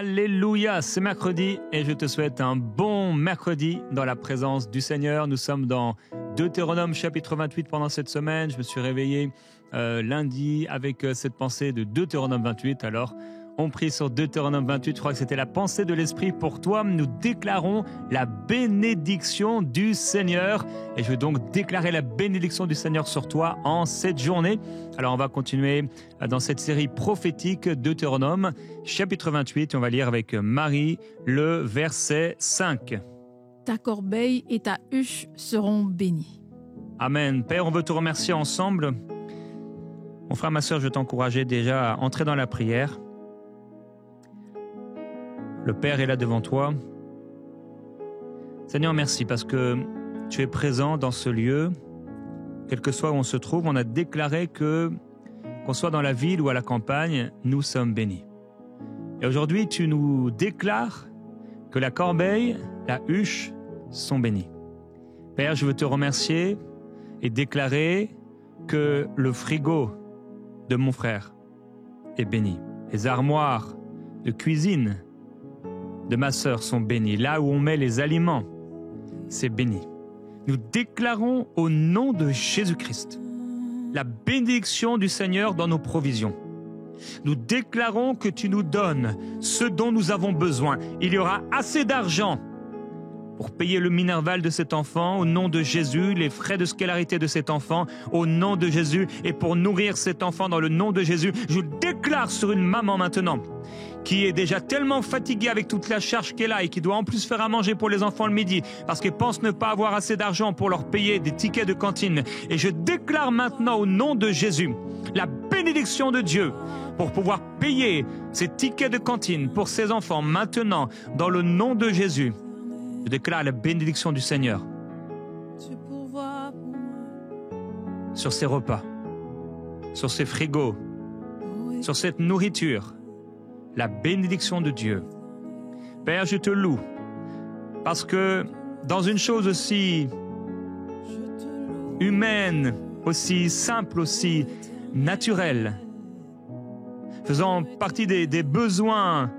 Alléluia, c'est mercredi et je te souhaite un bon mercredi dans la présence du Seigneur. Nous sommes dans Deutéronome chapitre 28 pendant cette semaine. Je me suis réveillé lundi avec cette pensée de Deutéronome 28. Alors, on prie sur Deutéronome 28. Je crois que c'était la pensée de l'Esprit pour toi. Nous déclarons la bénédiction du Seigneur. Et je veux donc déclarer la bénédiction du Seigneur sur toi en cette journée. Alors, on va continuer dans cette série prophétique Deutéronome, chapitre 28. On va lire avec Marie le verset 5. Ta corbeille et ta huche seront bénies. Amen. Père, on veut te remercier ensemble. Mon frère, ma sœur, je t'encourageais déjà à entrer dans la prière. Le Père est là devant toi. Seigneur, merci parce que tu es présent dans ce lieu. Quel que soit où on se trouve, on a déclaré que, qu'on soit dans la ville ou à la campagne, nous sommes bénis. Et aujourd'hui, tu nous déclares que la corbeille, la huche sont bénies. Père, je veux te remercier et déclarer que le frigo de mon frère est béni. Les armoires de cuisine de ma sœur sont bénies. Là où on met les aliments, c'est béni. Nous déclarons au nom de Jésus-Christ la bénédiction du Seigneur dans nos provisions. Nous déclarons que tu nous donnes ce dont nous avons besoin. Il y aura assez d'argent pour payer le minerval de cet enfant au nom de Jésus, les frais de scolarité de cet enfant au nom de Jésus, et pour nourrir cet enfant dans le nom de Jésus. Je déclare sur une maman maintenant qui est déjà tellement fatiguée avec toute la charge qu'elle a et qui doit en plus faire à manger pour les enfants le midi parce qu'elle pense ne pas avoir assez d'argent pour leur payer des tickets de cantine. Et je déclare maintenant au nom de Jésus la bénédiction de Dieu pour pouvoir payer ces tickets de cantine pour ses enfants maintenant dans le nom de Jésus. Je déclare la bénédiction du Seigneur sur ces repas, sur ces frigos, sur cette nourriture. La bénédiction de Dieu. Père, je te loue parce que dans une chose aussi humaine, aussi simple, aussi naturelle, faisant partie des besoins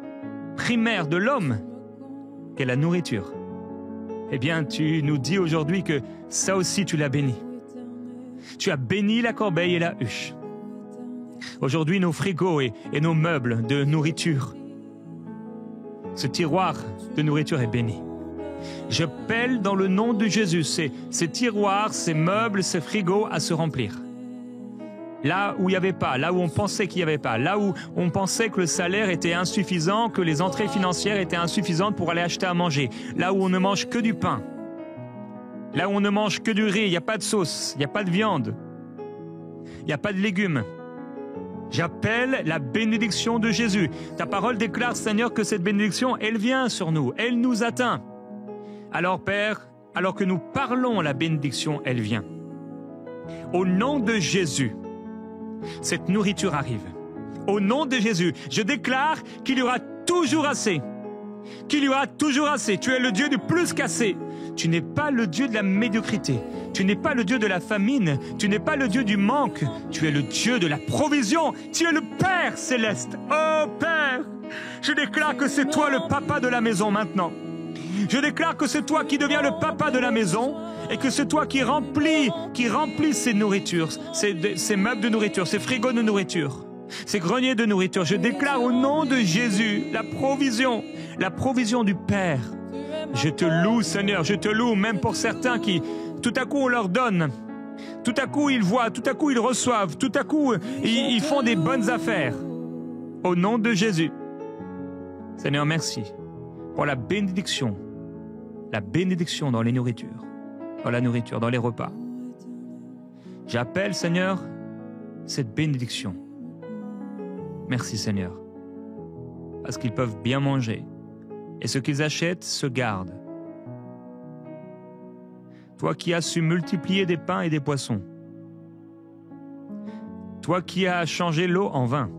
primaires de l'homme, qu'est la nourriture, eh bien, tu nous dis aujourd'hui que ça aussi tu l'as béni. Tu as béni la corbeille et la huche. Aujourd'hui, nos frigos et nos meubles de nourriture, ce tiroir de nourriture est béni. Je pèle dans le nom de Jésus ces tiroirs, ces meubles, ces frigos à se remplir. Là où il n'y avait pas, là où on pensait qu'il n'y avait pas, là où on pensait que le salaire était insuffisant, que les entrées financières étaient insuffisantes pour aller acheter à manger, là où on ne mange que du pain, là où on ne mange que du riz, il n'y a pas de sauce, il n'y a pas de viande, il n'y a pas de légumes. J'appelle la bénédiction de Jésus. Ta parole déclare, Seigneur, que cette bénédiction, elle vient sur nous, elle nous atteint. Alors, Père, alors que nous parlons, la bénédiction, elle vient. Au nom de Jésus, cette nourriture arrive. Au nom de Jésus, je déclare qu'il y aura toujours assez. Qu'il y aura toujours assez. Tu es le Dieu du plus qu'assez. Tu n'es pas le Dieu de la médiocrité. Tu n'es pas le Dieu de la famine. Tu n'es pas le Dieu du manque. Tu es le Dieu de la provision. Tu es le Père céleste. Oh Père, je déclare que c'est toi le papa de la maison maintenant. Je déclare que c'est toi qui deviens le papa de la maison et que c'est toi qui remplis ces nourritures, ces meubles de nourriture, ces frigos de nourriture, ces greniers de nourriture. Je déclare au nom de Jésus la provision du Père. Je te loue, Seigneur, je te loue, même pour certains qui, tout à coup, on leur donne. Tout à coup, ils voient, tout à coup, ils reçoivent, tout à coup, ils font des bonnes affaires. Au nom de Jésus. Seigneur, merci pour la bénédiction dans les nourritures, dans la nourriture, dans les repas. J'appelle, Seigneur, cette bénédiction. Merci, Seigneur, parce qu'ils peuvent bien manger. Et ce qu'ils achètent se garde. Toi qui as su multiplier des pains et des poissons. Toi qui as changé l'eau en vin.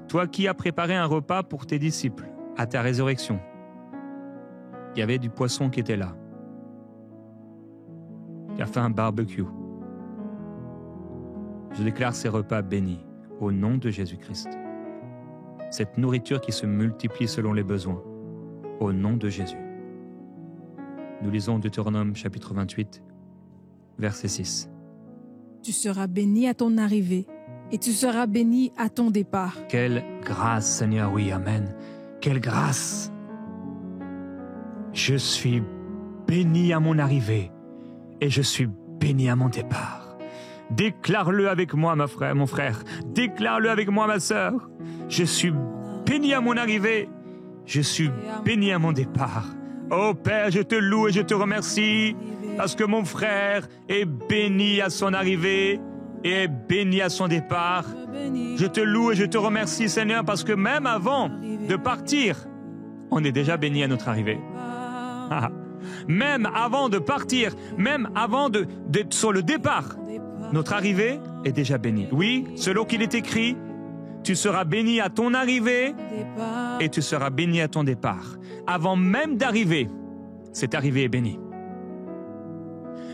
Toi qui as préparé un repas pour tes disciples à ta résurrection. Il y avait du poisson qui était là. Tu as fait un barbecue. Je déclare ces repas bénis au nom de Jésus-Christ. cette nourriture qui se multiplie selon les besoins. Au nom de Jésus. Nous lisons Deutéronome chapitre 28, verset 6. Tu seras béni à ton arrivée et tu seras béni à ton départ. Quelle grâce, Seigneur, oui, amen. Quelle grâce. Je suis béni à mon arrivée et je suis béni à mon départ. Déclare-le avec moi, mon frère. Déclare-le avec moi, ma sœur. Je suis béni à mon arrivée. Je suis béni à mon départ. Oh Père, je te loue et je te remercie parce que mon frère est béni à son arrivée et est béni à son départ. Je te loue et je te remercie, Seigneur, parce que même avant de partir, on est déjà béni à notre arrivée. Même avant de partir, même avant d'être sur le départ, notre arrivée est déjà bénie. Oui, selon qu'il est écrit, tu seras béni à ton arrivée et tu seras béni à ton départ. Avant même d'arriver, cette arrivée est bénie.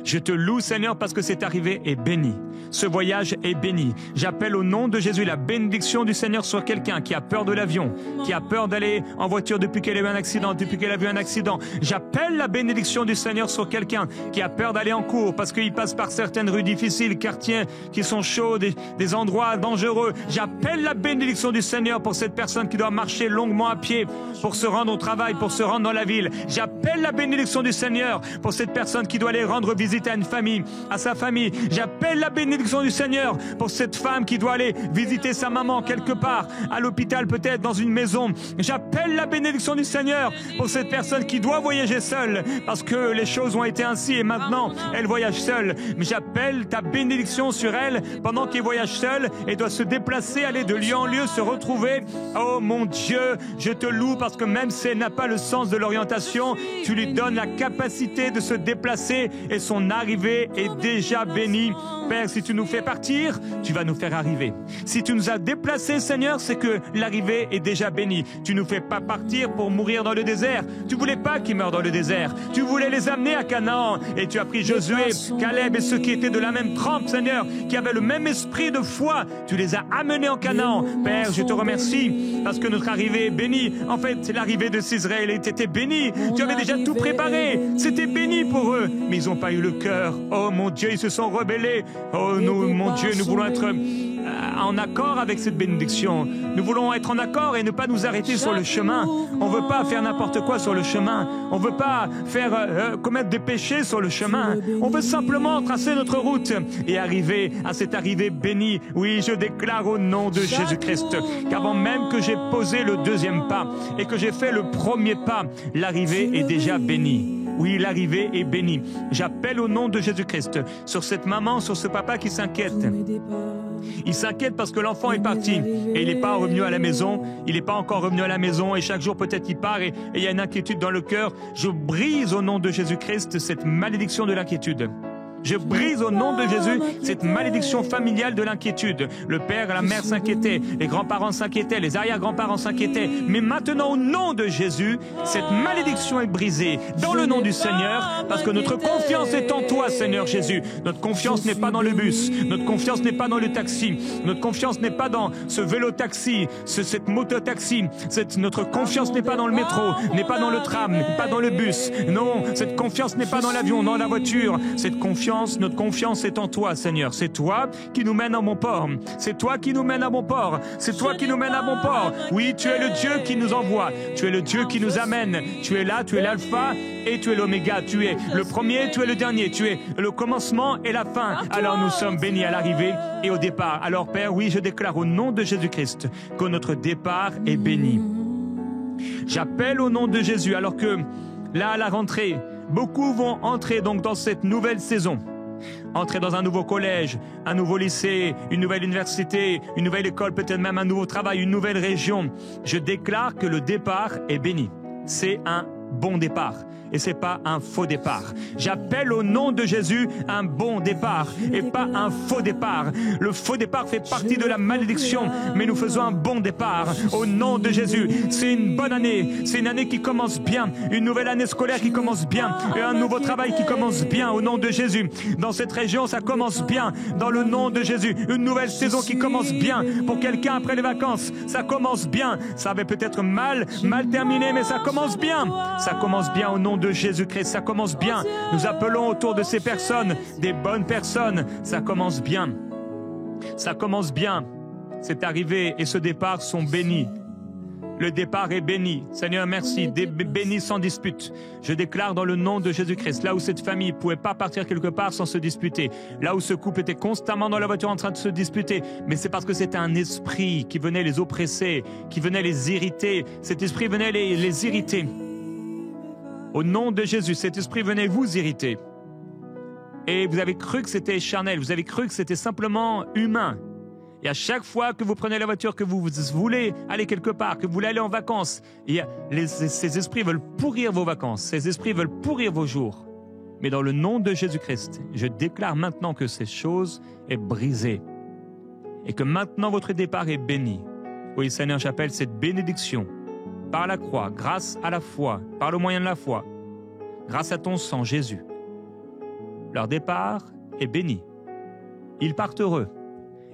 Je te loue, Seigneur, parce que cette arrivée est bénie. Ce voyage est béni. J'appelle au nom de Jésus la bénédiction du Seigneur sur quelqu'un qui a peur de l'avion, qui a peur d'aller en voiture depuis qu'elle a eu un accident, depuis qu'elle a vu un accident. J'appelle la bénédiction du Seigneur sur quelqu'un qui a peur d'aller en cours parce qu'il passe par certaines rues difficiles, quartiers qui sont chauds, des endroits dangereux. J'appelle la bénédiction du Seigneur pour cette personne qui doit marcher longuement à pied pour se rendre au travail, pour se rendre dans la ville. J'appelle la bénédiction du Seigneur pour cette personne qui doit aller rendre visite à une famille, à sa famille. J'appelle la bénédiction du Seigneur pour cette femme qui doit aller visiter sa maman quelque part, à l'hôpital peut-être, dans une maison. J'appelle la bénédiction du Seigneur pour cette personne qui doit voyager seule parce que les choses ont été ainsi et maintenant elle voyage seule. Mais j'appelle ta bénédiction sur elle pendant qu'elle voyage seule et doit se déplacer, aller de lieu en lieu, se retrouver. Oh mon Dieu, je te loue parce que même si elle n'a pas le sens de l'orientation, tu lui donnes la capacité de se déplacer et son arrivée est déjà bénie. Père, si tu nous fais partir, tu vas nous faire arriver. Si tu nous as déplacés, Seigneur, c'est que l'arrivée est déjà bénie. Tu nous fais pas partir pour mourir dans le désert. Tu voulais pas qu'ils meurent dans le désert. Tu voulais les amener à Canaan. Et tu as pris Josué, Caleb et ceux qui étaient de la même trempe, Seigneur, qui avaient le même esprit de foi. Tu les as amenés en Canaan. Père, je te remercie parce que notre arrivée est bénie. En fait, l'arrivée de Israël était bénie. Tu avais déjà tout préparé. C'était béni pour eux. Mais ils n'ont pas eu le cœur. Oh mon Dieu, ils se sont rebellés. Oh nous, mon Dieu, nous voulons être en accord avec cette bénédiction. Nous voulons être en accord et ne pas nous arrêter sur le chemin. On ne veut pas faire n'importe quoi sur le chemin. On ne veut pas faire commettre des péchés sur le chemin. On veut simplement tracer notre route et arriver à cette arrivée bénie. Oui, je déclare au nom de Jésus-Christ qu'avant même que j'ai posé le deuxième pas et que j'ai fait le premier pas, l'arrivée est déjà bénie. Oui, l'arrivée est bénie. J'appelle au nom de Jésus-Christ sur cette maman, sur ce papa qui s'inquiète. Il s'inquiète parce que l'enfant est parti et il n'est pas revenu à la maison. Il n'est pas encore revenu à la maison et chaque jour peut-être il part et il y a une inquiétude dans le cœur. Je brise au nom de Jésus-Christ cette malédiction de l'inquiétude. Je brise au nom de Jésus cette malédiction familiale de l'inquiétude. Le père et la mère s'inquiétaient, les grands-parents s'inquiétaient, les arrière-grands-parents s'inquiétaient. Mais maintenant, au nom de Jésus, cette malédiction est brisée dans le nom du Seigneur, parce que notre confiance est en toi, Seigneur Jésus. Notre confiance n'est pas dans le bus, notre confiance n'est pas dans le taxi, notre confiance n'est pas dans ce vélo-taxi, cette moto-taxi. Notre confiance n'est pas dans le métro, n'est pas dans le tram, n'est pas dans le bus. Non, cette confiance n'est pas dans l'avion, dans la voiture. Notre confiance est en toi, Seigneur. C'est toi qui nous mène à mon port. C'est toi qui nous mène à mon port. C'est toi qui nous mène à mon port. Oui, tu es le Dieu qui nous envoie. Tu es le Dieu qui nous amène. Tu es là, tu es l'alpha et tu es l'oméga. Tu es le premier, tu es le dernier. Tu es le commencement et la fin. Alors nous sommes bénis à l'arrivée et au départ. Alors Père, oui, je déclare au nom de Jésus-Christ que notre départ est béni. J'appelle au nom de Jésus alors que là, à la rentrée, beaucoup vont entrer donc dans cette nouvelle saison. Entrer dans un nouveau collège, un nouveau lycée, une nouvelle université, une nouvelle école, peut-être même un nouveau travail, une nouvelle région. Je déclare que le départ est béni. C'est un bon départ. Et ce n'est pas un faux départ. J'appelle au nom de Jésus un bon départ et pas un faux départ. Le faux départ fait partie de la malédiction, mais nous faisons un bon départ au nom de Jésus. C'est une bonne année, c'est une année qui commence bien, une nouvelle année scolaire qui commence bien, et un nouveau travail qui commence bien au nom de Jésus. Dans cette région, ça commence bien dans le nom de Jésus. Une nouvelle saison qui commence bien pour quelqu'un après les vacances. Ça commence bien. Ça avait peut-être mal terminé, mais ça commence bien. Ça commence bien au nom de Jésus-Christ. Ça commence bien. Nous appelons autour de ces personnes des bonnes personnes. Ça commence bien. Ça commence bien. C'est arrivé et ce départ sont bénis. Le départ est béni. Seigneur, merci. Béni sans dispute. Je déclare dans le nom de Jésus-Christ, là où cette famille ne pouvait pas partir quelque part sans se disputer, là où ce couple était constamment dans la voiture en train de se disputer, mais c'est parce que c'était un esprit qui venait les oppresser, qui venait les irriter. Cet esprit venait les irriter. Au nom de Jésus, cet esprit venait vous irriter. Et vous avez cru que c'était charnel, vous avez cru que c'était simplement humain. Et à chaque fois que vous prenez la voiture, que vous voulez aller quelque part, que vous voulez aller en vacances, ces esprits veulent pourrir vos vacances, ces esprits veulent pourrir vos jours. Mais dans le nom de Jésus-Christ, je déclare maintenant que ces choses est brisée et que maintenant votre départ est béni. Oui, Seigneur, j'appelle cette bénédiction par la croix, grâce à la foi, par le moyen de la foi, grâce à ton sang, Jésus. Leur départ est béni. Ils partent heureux.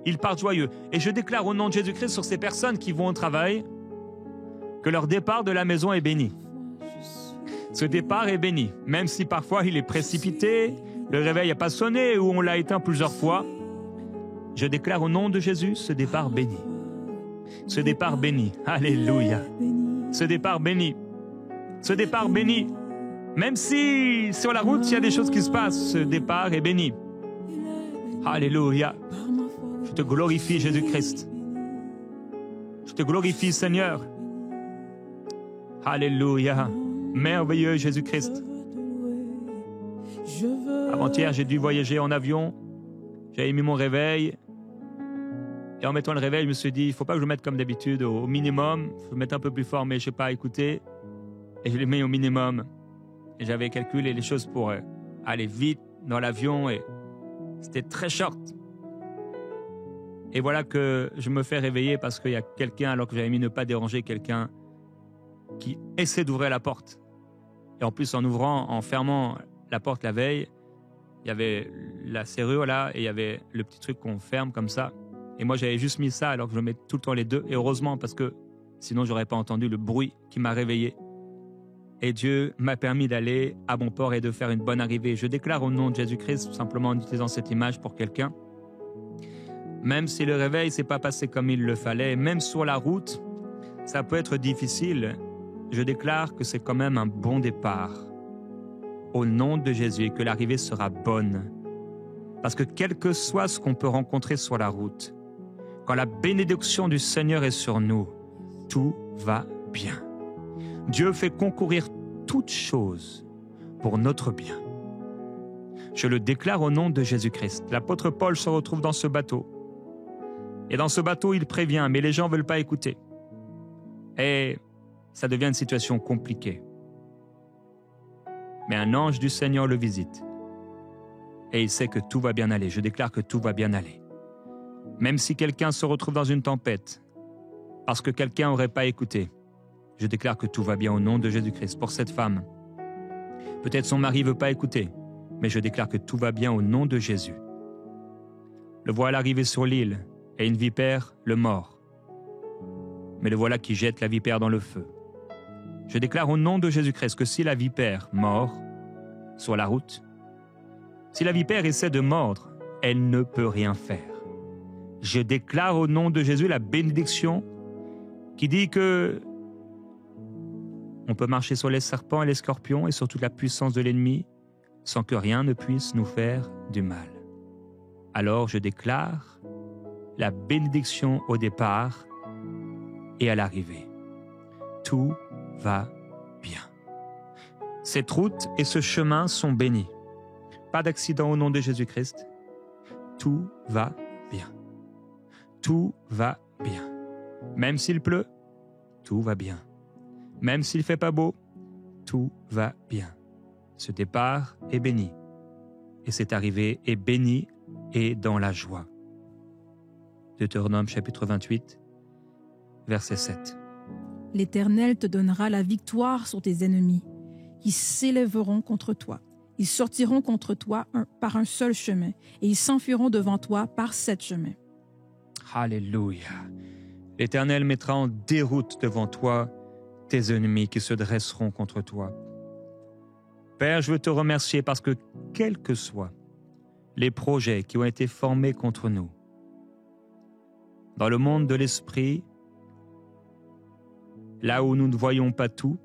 Ils partent joyeux. Et je déclare au nom de Jésus-Christ sur ces personnes qui vont au travail que leur départ de la maison est béni. Ce départ est béni, même si parfois il est précipité, le réveil n'a pas sonné ou on l'a éteint plusieurs fois. Je déclare au nom de Jésus ce départ béni. Ce départ béni. Alléluia. Ce départ béni. Ce départ béni. Même si sur la route il y a des choses qui se passent, ce départ est béni. Alléluia. Je te glorifie, Jésus-Christ. Je te glorifie, Seigneur. Alléluia. Merveilleux, Jésus-Christ. Avant-hier, j'ai dû voyager en avion. J'avais mis mon réveil. Et en mettant le réveil, je me suis dit, il ne faut pas que je le mette comme d'habitude, au minimum. Il faut le mettre un peu plus fort, mais je ne sais pas écouter. Et je l'ai mis au minimum. Et j'avais calculé les choses pour aller vite dans l'avion. Et c'était très short. Et voilà que je me fais réveiller parce qu'il y a quelqu'un, alors que j'avais mis ne pas déranger, quelqu'un qui essaie d'ouvrir la porte. Et en plus, en fermant la porte la veille, il y avait la serrure là et il y avait le petit truc qu'on ferme comme ça. Et moi, j'avais juste mis ça alors que je mets tout le temps les deux. Et heureusement, parce que sinon, je n'aurais pas entendu le bruit qui m'a réveillé. Et Dieu m'a permis d'aller à bon port et de faire une bonne arrivée. Je déclare au nom de Jésus-Christ, simplement en utilisant cette image pour quelqu'un, même si le réveil ne s'est pas passé comme il le fallait, même sur la route, ça peut être difficile, je déclare que c'est quand même un bon départ. Au nom de Jésus, et que l'arrivée sera bonne. Parce que quel que soit ce qu'on peut rencontrer sur la route, quand la bénédiction du Seigneur est sur nous, tout va bien. Dieu fait concourir toutes choses pour notre bien. Je le déclare au nom de Jésus-Christ. L'apôtre Paul se retrouve dans ce bateau. Et dans ce bateau, il prévient, mais les gens ne veulent pas écouter. Et ça devient une situation compliquée. Mais un ange du Seigneur le visite. Et il sait que tout va bien aller. Je déclare que tout va bien aller. Même si quelqu'un se retrouve dans une tempête, parce que quelqu'un n'aurait pas écouté, je déclare que tout va bien au nom de Jésus-Christ. Pour cette femme, peut-être son mari ne veut pas écouter, mais je déclare que tout va bien au nom de Jésus. Le voilà arrivé sur l'île, et une vipère le mord. Mais le voilà qui jette la vipère dans le feu. Je déclare au nom de Jésus-Christ que si la vipère mord sur la route, si la vipère essaie de mordre, elle ne peut rien faire. Je déclare au nom de Jésus la bénédiction qui dit que on peut marcher sur les serpents et les scorpions et sur toute la puissance de l'ennemi sans que rien ne puisse nous faire du mal. Alors je déclare la bénédiction au départ et à l'arrivée. Tout va bien. Cette route et ce chemin sont bénis. Pas d'accident au nom de Jésus-Christ. Tout va bien. Tout va bien. Même s'il pleut, tout va bien. Même s'il ne fait pas beau, tout va bien. Ce départ est béni. Et cette arrivée est bénie et dans la joie. Deutéronome chapitre 28, verset 7. L'Éternel te donnera la victoire sur tes ennemis, qui s'élèveront contre toi. Ils sortiront contre toi par un seul chemin, et ils s'enfuiront devant toi par 7 chemins. Alléluia. L'Éternel mettra en déroute devant toi tes ennemis qui se dresseront contre toi. Père, je veux te remercier parce que quels que soient les projets qui ont été formés contre nous, dans le monde de l'esprit, là où nous ne voyons pas tout,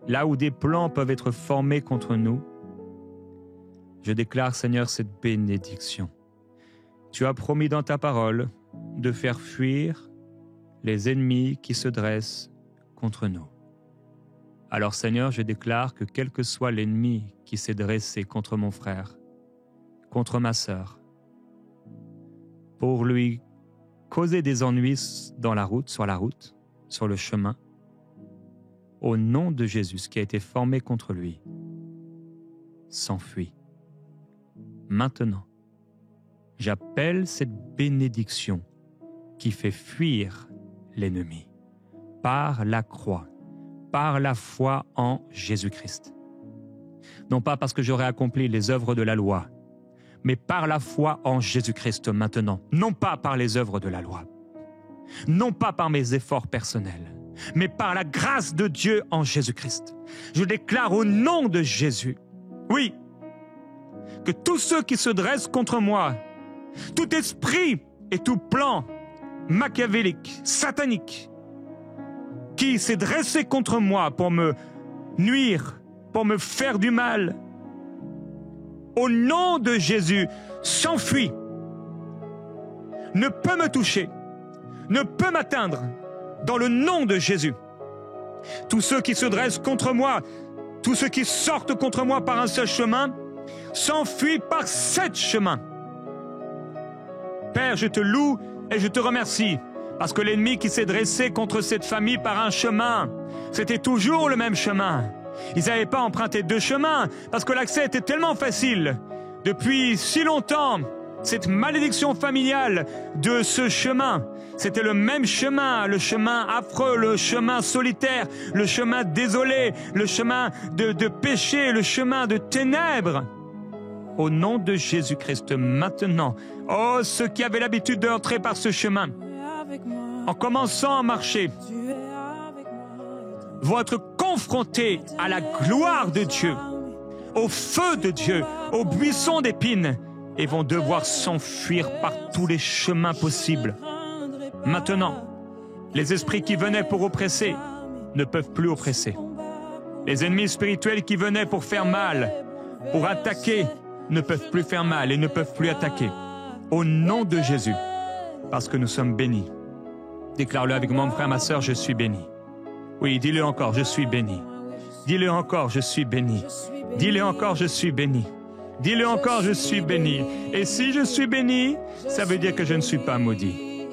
là où des plans peuvent être formés contre nous, je déclare, Seigneur, cette bénédiction. Tu as promis dans ta parole de faire fuir les ennemis qui se dressent contre nous. Alors, Seigneur, je déclare que quel que soit l'ennemi qui s'est dressé contre mon frère, contre ma sœur, pour lui causer des ennuis dans la route, sur le chemin, au nom de Jésus, ce qui a été formé contre lui, s'enfuit. Maintenant, j'appelle cette bénédiction qui fait fuir l'ennemi par la croix, par la foi en Jésus-Christ. Non pas parce que j'aurais accompli les œuvres de la loi, mais par la foi en Jésus-Christ maintenant. Non pas par les œuvres de la loi, non pas par mes efforts personnels, mais par la grâce de Dieu en Jésus-Christ. Je déclare au nom de Jésus, oui, que tous ceux qui se dressent contre moi, tout esprit et tout plan machiavélique, satanique, qui s'est dressé contre moi pour me nuire, pour me faire du mal, au nom de Jésus, s'enfuit, ne peut me toucher, ne peut m'atteindre, dans le nom de Jésus. Tous ceux qui se dressent contre moi, tous ceux qui sortent contre moi par un seul chemin, s'enfuient par 7 chemins. Père, je te loue et je te remercie, parce que l'ennemi qui s'est dressé contre cette famille par un chemin, c'était toujours le même chemin. Ils n'avaient pas emprunté 2 chemins, parce que l'accès était tellement facile. Depuis si longtemps, cette malédiction familiale de ce chemin, c'était le même chemin, le chemin affreux, le chemin solitaire, le chemin désolé, le chemin de péché, le chemin de ténèbres. Au nom de Jésus-Christ, maintenant, oh, ceux qui avaient l'habitude d'entrer par ce chemin, en commençant à marcher, vont être confrontés à la gloire de Dieu, au feu de Dieu, au buisson d'épines, et vont devoir s'enfuir par tous les chemins possibles. Maintenant, les esprits qui venaient pour oppresser ne peuvent plus oppresser. Les ennemis spirituels qui venaient pour faire mal, pour attaquer, ne peuvent plus faire mal et ne peuvent plus attaquer. Au nom de Jésus, parce que nous sommes bénis. Déclare-le avec moi, mon frère, ma sœur, je suis béni. Oui, dis-le encore, je suis béni. Dis-le encore, je suis béni. Dis-le encore, je suis béni. Dis-le encore, je suis béni. Et si je suis béni, ça veut dire que je ne suis pas maudit.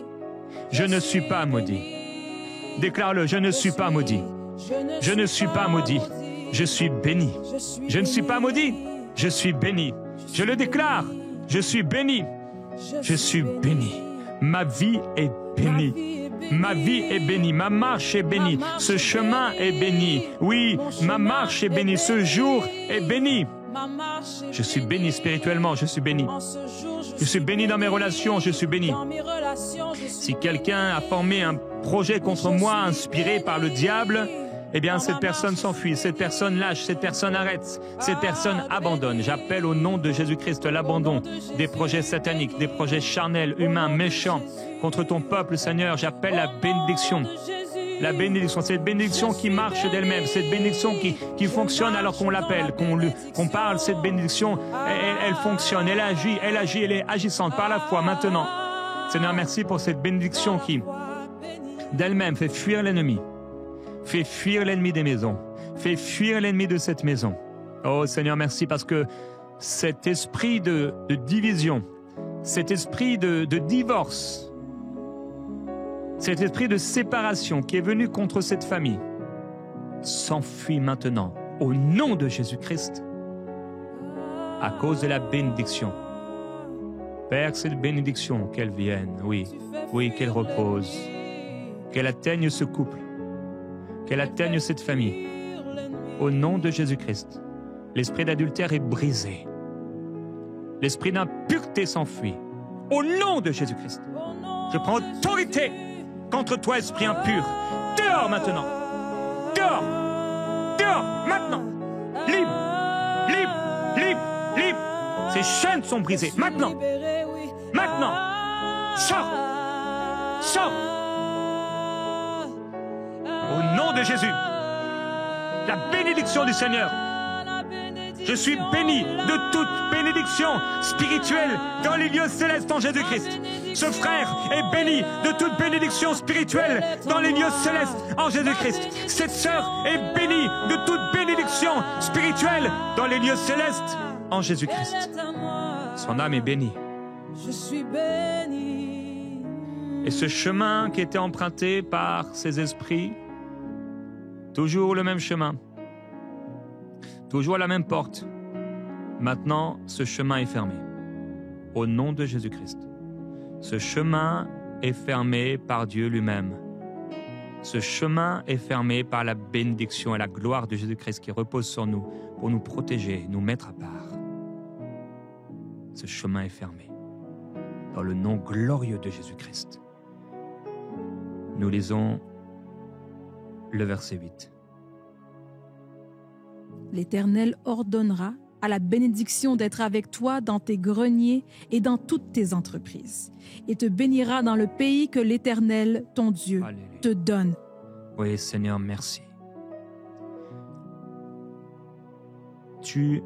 Je ne suis pas maudit. Déclare-le, je ne suis pas maudit. Je ne suis pas maudit. Je suis béni. Je ne suis pas maudit. Je suis béni. Je le déclare, je suis béni. Je suis béni. Ma vie est bénie. Ma vie est bénie. Ma marche est bénie. Ce chemin est béni. Oui, ma marche est bénie. Ce jour est béni. Je suis béni spirituellement, je suis béni. Je suis béni dans mes relations, je suis béni. Si quelqu'un a formé un projet contre moi inspiré par le diable, eh bien cette personne s'enfuit, cette personne lâche, cette personne arrête, cette personne abandonne. J'appelle au nom de Jésus-Christ l'abandon des projets sataniques, des projets charnels, humains, méchants contre ton peuple, Seigneur. J'appelle la bénédiction. La bénédiction, cette bénédiction qui marche d'elle-même, cette bénédiction qui fonctionne alors qu'on l'appelle, qu'on parle, cette bénédiction, elle fonctionne, elle agit, elle est agissante par la foi maintenant. Seigneur, merci pour cette bénédiction qui, d'elle-même, fait fuir l'ennemi, fait fuir l'ennemi des maisons, fait fuir l'ennemi de cette maison. Oh Seigneur, merci parce que cet esprit de division, cet esprit de divorce, cet esprit de séparation qui est venu contre cette famille, s'enfuit maintenant au nom de Jésus-Christ à cause de la bénédiction. Père, que cette bénédiction, qu'elle vienne, oui, qu'elle repose, qu'elle atteigne ce couple, qu'elle atteigne cette famille. Au nom de Jésus-Christ, l'esprit d'adultère est brisé. L'esprit d'impureté s'enfuit. Au nom de Jésus-Christ, je prends autorité contre toi, esprit impur. Dehors maintenant. Dehors. Dehors maintenant. Libre. Libre. Libre. Libre. Ces chaînes sont brisées. Maintenant. Maintenant. Sors. Sors. Au nom de Jésus. La bénédiction du Seigneur. Je suis béni de toute bénédiction spirituelle dans les lieux célestes en Jésus-Christ. Ce frère est béni de toute bénédiction spirituelle dans les lieux célestes en Jésus-Christ. Cette sœur est bénie de toute bénédiction spirituelle dans les lieux célestes en Jésus-Christ. Son âme est bénie. Je suis béni. Et ce chemin qui était emprunté par ces esprits, toujours le même chemin, toujours à la même porte. Maintenant, ce chemin est fermé. Au nom de Jésus-Christ. Ce chemin est fermé par Dieu lui-même. Ce chemin est fermé par la bénédiction et la gloire de Jésus-Christ qui repose sur nous pour nous protéger, nous mettre à part. Ce chemin est fermé. Dans le nom glorieux de Jésus-Christ. Nous lisons le verset 8. L'Éternel ordonnera à la bénédiction d'être avec toi dans tes greniers et dans toutes tes entreprises, et te bénira dans le pays que l'Éternel, ton Dieu, Alléluia. te donne. Oui, Seigneur, merci. Tu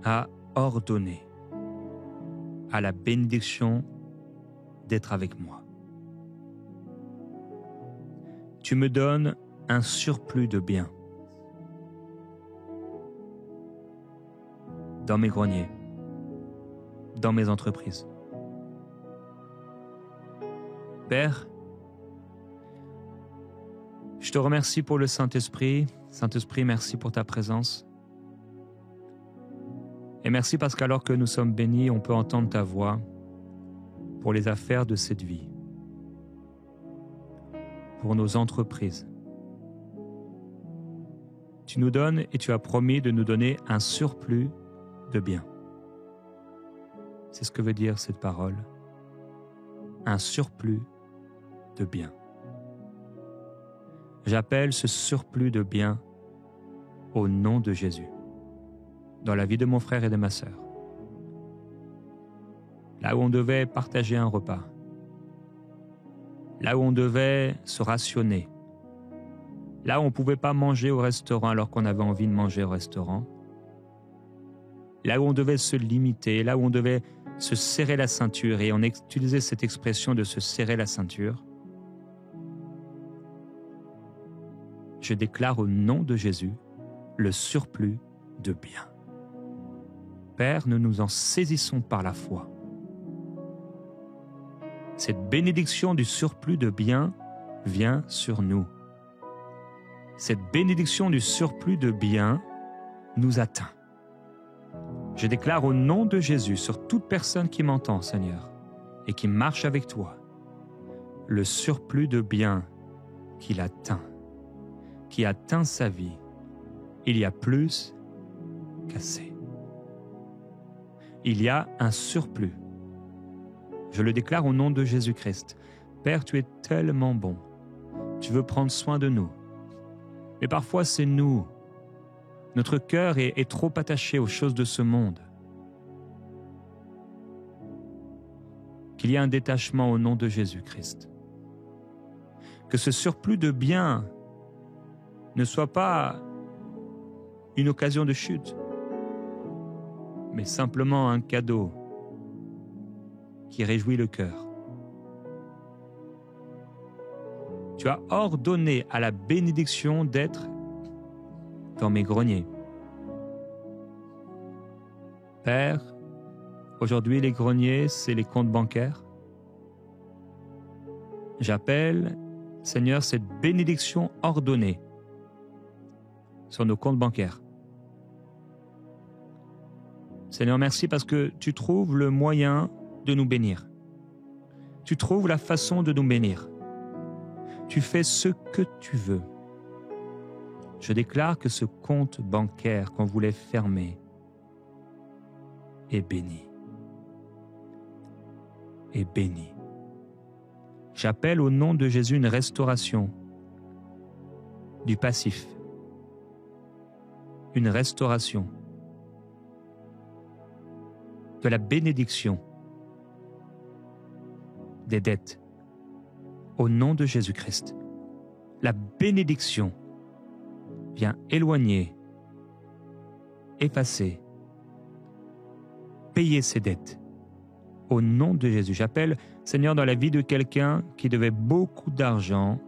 as ordonné à la bénédiction d'être avec moi. Tu me donnes un surplus de biens dans mes greniers, dans mes entreprises. Père, je te remercie pour le Saint-Esprit. Saint-Esprit, merci pour ta présence. Et merci parce qu'alors que nous sommes bénis, on peut entendre ta voix pour les affaires de cette vie, pour nos entreprises. Tu nous donnes et tu as promis de nous donner un surplus de biens. C'est ce que veut dire cette parole. Un surplus de biens. J'appelle ce surplus de biens au nom de Jésus, dans la vie de mon frère et de ma sœur. Là où on devait partager un repas, là où on devait se rationner, là où on ne pouvait pas manger au restaurant alors qu'on avait envie de manger au restaurant, là où on devait se limiter, là où on devait se serrer la ceinture, et on utilisait cette expression de se serrer la ceinture, je déclare au nom de Jésus le surplus de biens. Père, nous nous en saisissons par la foi. Cette bénédiction du surplus de biens vient sur nous. Cette bénédiction du surplus de biens nous atteint. Je déclare au nom de Jésus sur toute personne qui m'entend, Seigneur, et qui marche avec toi, le surplus de biens qu'il atteint, qui atteint sa vie. Il y a plus qu'assez. Il y a un surplus. Je le déclare au nom de Jésus-Christ. Père, tu es tellement bon. Tu veux prendre soin de nous. Mais parfois, c'est nous. Notre cœur est trop attaché aux choses de ce monde. Qu'il y ait un détachement au nom de Jésus-Christ. Que ce surplus de biens ne soit pas une occasion de chute, mais simplement un cadeau qui réjouit le cœur. Tu as ordonné à la bénédiction d'être dans mes greniers. Père, aujourd'hui les greniers, c'est les comptes bancaires. J'appelle, Seigneur, cette bénédiction ordonnée sur nos comptes bancaires. Seigneur, merci parce que tu trouves le moyen de nous bénir. Tu trouves la façon de nous bénir. Tu fais ce que tu veux. Je déclare que ce compte bancaire qu'on voulait fermer est béni. Est béni. J'appelle au nom de Jésus une restauration du passif. Une restauration de la bénédiction des dettes au nom de Jésus-Christ. La bénédiction vient éloigner, effacer, payer ses dettes au nom de Jésus. J'appelle, Seigneur, dans la vie de quelqu'un qui devait beaucoup d'argent,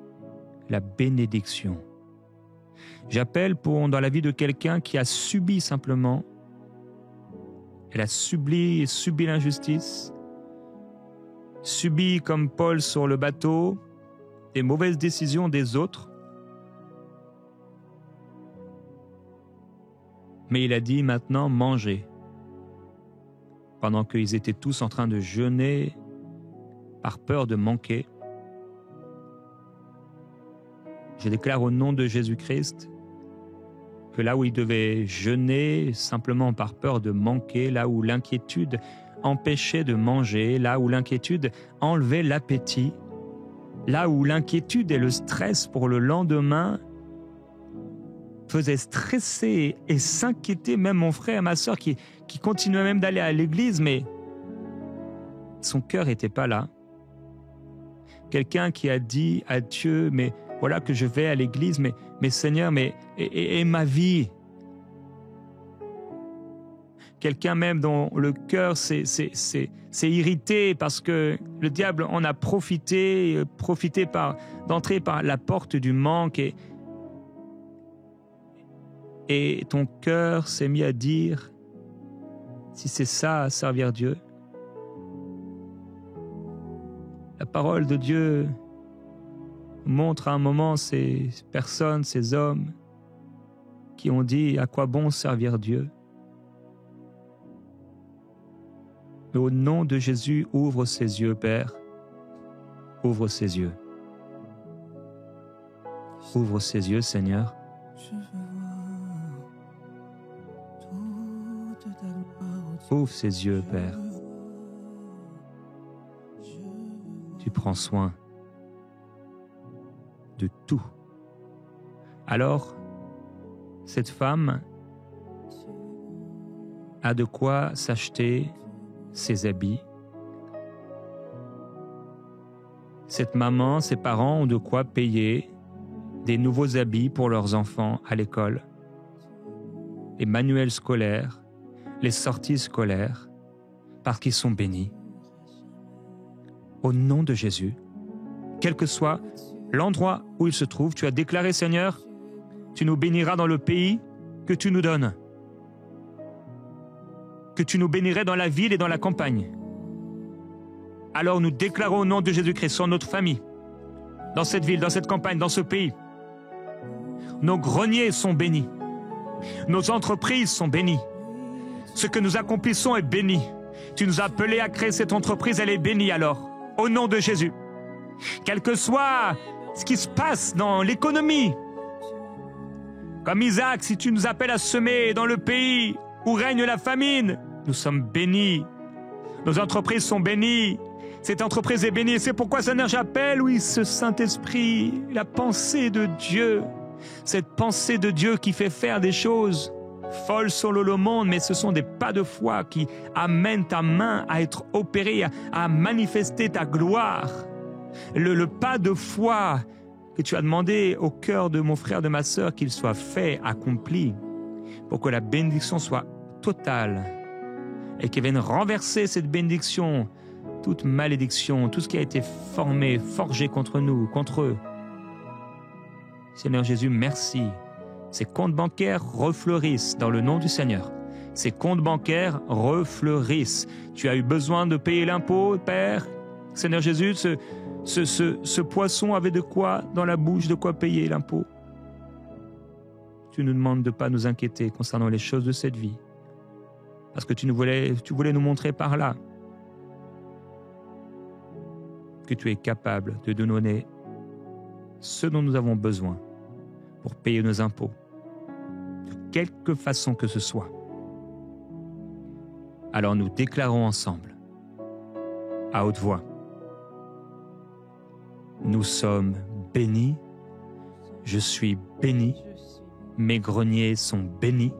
la bénédiction. J'appelle dans la vie de quelqu'un qui a subi simplement, elle a subi l'injustice, subi comme Paul sur le bateau, des mauvaises décisions des autres. Mais il a dit maintenant mangez. Pendant qu'ils étaient tous en train de jeûner par peur de manquer. Je déclare au nom de Jésus-Christ que là où ils devaient jeûner simplement par peur de manquer, là où l'inquiétude empêchait de manger, là où l'inquiétude enlevait l'appétit, là où l'inquiétude et le stress pour le lendemain faisaient stresser et s'inquiéter même mon frère et ma sœur qui continuaient même d'aller à l'église, mais son cœur n'était pas là. Quelqu'un qui a dit à Dieu, mais voilà que je vais à l'église, mais Seigneur, et ma vie. Quelqu'un même dont le cœur s'est irrité parce que le diable en a profité d'entrer par la porte du manque et ton cœur s'est mis à dire, si c'est ça, servir Dieu. La parole de Dieu montre à un moment ces personnes, ces hommes qui ont dit à quoi bon servir Dieu. Mais au nom de Jésus, ouvre ses yeux, Père. Ouvre ses yeux. Ouvre ses yeux, Seigneur. Ouvre ses yeux, Père. Tu prends soin de tout. Alors, cette femme a de quoi s'acheter ses habits. Cette maman, ses parents ont de quoi payer des nouveaux habits pour leurs enfants à l'école, les manuels scolaires, les sorties scolaires, parce qu'ils sont bénis. Au nom de Jésus, quel que soit l'endroit où il se trouve, tu as déclaré, Seigneur, tu nous béniras dans le pays que tu nous donnes, que tu nous bénirais dans la ville et dans la campagne. Alors nous déclarons au nom de Jésus-Christ sur notre famille, dans cette ville, dans cette campagne, dans ce pays. Nos greniers sont bénis, nos entreprises sont bénies, ce que nous accomplissons est béni. Tu nous as appelés à créer cette entreprise, elle est bénie alors, au nom de Jésus. Quel que soit ce qui se passe dans l'économie, comme Isaac, si tu nous appelles à semer dans le pays où règne la famine, nous sommes bénis. Nos entreprises sont bénies. Cette entreprise est bénie. C'est pourquoi, Seigneur, j'appelle, oui, ce Saint-Esprit, la pensée de Dieu, cette pensée de Dieu qui fait faire des choses folles sur le monde, mais ce sont des pas de foi qui amènent ta main à être opérée, à manifester ta gloire. Le pas de foi que tu as demandé au cœur de mon frère, de ma sœur, qu'il soit fait, accompli, pour que la bénédiction soit totale et qu'il vienne renverser cette bénédiction, toute malédiction, tout ce qui a été formé, forgé contre nous, contre eux. Seigneur Jésus, merci. Ces comptes bancaires refleurissent dans le nom du Seigneur. Ces comptes bancaires refleurissent. Tu as eu besoin de payer l'impôt, Père. Seigneur Jésus, ce poisson avait de quoi dans la bouche, de quoi payer l'impôt. tu nous demandes de ne pas nous inquiéter concernant les choses de cette vie. Parce que tu voulais nous montrer par là que tu es capable de nous donner ce dont nous avons besoin pour payer nos impôts, de quelque façon que ce soit. Alors nous déclarons ensemble, à haute voix, nous sommes bénis, je suis béni, mes greniers sont bénis,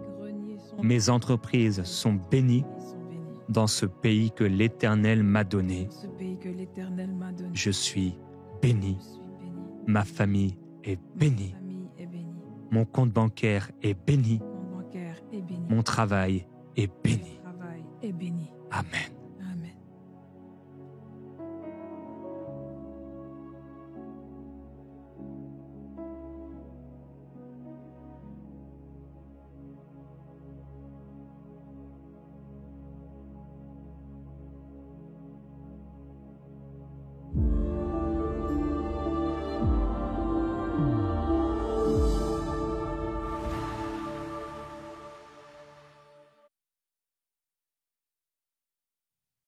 mes entreprises sont bénies dans ce pays que l'Éternel m'a donné. Je suis béni, ma famille est bénie, mon compte bancaire est béni, mon travail est béni. Amen.